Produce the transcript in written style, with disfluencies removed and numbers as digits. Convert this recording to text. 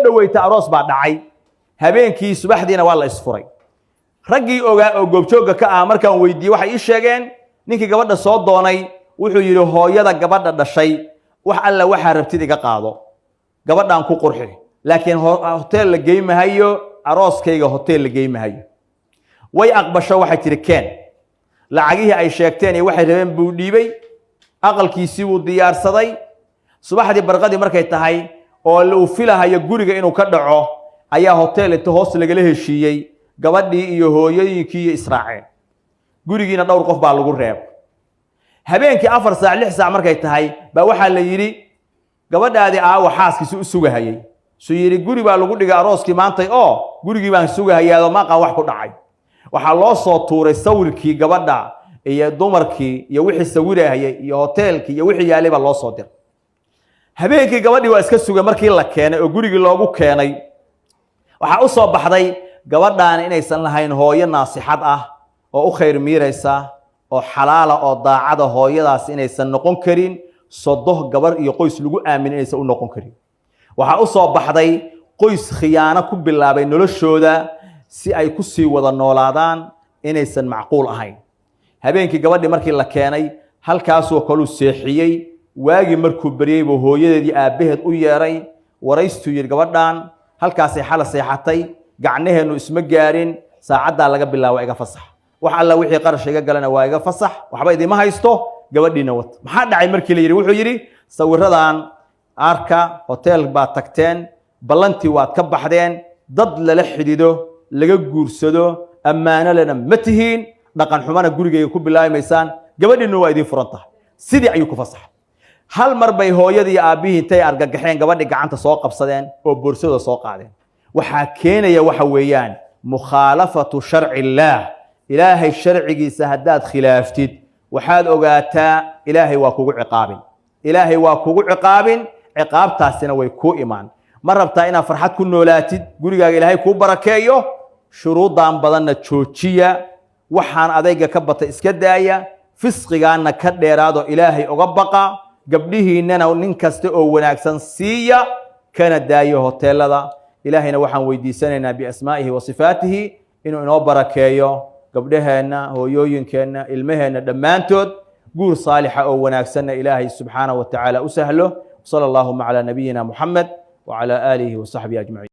dhaweyta aroos baa dhacay habeenkii subaxdiina waa la isfuray raggii ogaa oo goobjooga ka ah markaan weydiiyey waxay ii sheegeen ninkii gabadha soo doonay wuxuu yidhi hooyada gabadha dhashay wax alla waxaa rabtid iga qaado gabadhaan ku qurxi laakiin hotel la geeymahayo arooskayga hotel la geeymahayo way aqbasho waxay tiri keen lacagihii ay sheegteen iyo waxay rabeen buu dhiibay aqalkiisii uu diyaarsaday subaxdii barqadii markay tahay oo uu filahayo guriga inuu ka dhaco ayaa hotel inta hoos lagala heshiiyey gabadhii iyo hooyooyinkii israaceen gurigiina dhowr qof baa lagu reeb habeenkii 4 saac 6 saac markay tahay baa waxa la yiri gabadhaadi aawa xaaskiisu u sugahayay soo yiri guri baa lagu dhigay arooskii maantay oo gurigii baan sugahayaa ma qan wax ku dhacay waxa loo soo tuuray sawirkii gabadha iyo dumarkii iyo wixii sawirahayay iyo hotelkii iyo wixii yaalay baa loo soo diray habeenkii gabadhii waa iska sugay markii la keenay oo gurigii loogu keenay waxa u soo baxday gabadhaan inaysan lahayn hooyo naasixad ah oo u khayr miiraysa oo xalaala oo daacada hooyadaas inaysan noqon karin sodoh gabar iyo qoys lagu aamin inaysan u noqon karin waxa u soo baxday qoys khiyaano ku bilaabay noloshooda si ay ku sii wada noolaadaan inaysan macquul ahayn habeenkii gabadhii markii la keenay halkaas oo kale uu seexiyay waagi markuu bariyay buu hooyadeedii aabaheed u yeeray waraystu yiri gabadhaan halkaas ay xal seexatay gacnaheenu isma gaarin saacada laga bilaabo iga fasax wax alla wixii qarash iga galana waa iga fasax waxba idima haysto gabadhiina wad maxaa dhacay markii la yiri wuxuu yiri sawiradan arka hotel baa tagteen ballantii waad ka baxdeen dad la xidido laga guursado ammaano lana matihiin dhaqan xumana gurigeyga ku bilaabaysaan gabadhiina waa idin furanta sidii ayuu ku fasax hal mar bay hooyadii aabihii intay argagaxeen gabadhii gacanta soo qabsadeen oo boorsada soo qaadeen waxa keenaya waxa weeyaan mukhalafatu sharci illah ilaahay sharcigiisa hadaad khilaaftid waxaad ogaataa ilaahay waa kugu ciqaabin ilaahay waa kugu ciqaabin ciqaabtaasina way ku imaan ma rabtaa inaad farxad ku noolaatid gurigaaga ilaahay ku barakeeyo shuruudan badanna joojiya waxaan adayga ka batay iska daaya fisqigaana ka dheeraado ilaahay uga baqa gabdhihiinana nin kasta oo wanaagsan siiya kana daayo hoteelada ilaahayna waxaan weydiisanaynaa bi asmaa'ihi wa sifaatihi inuu inoo barakeeyo gabdhaheena hooyooyinkeena ilmaheena dhammaantood guur saalixa oo wanaagsanna ilaahay subxaanahu wa ta'ala u sahlo sallallahu ala nabiyyina muhammad wa ala alihi wa sahbihi ajma'in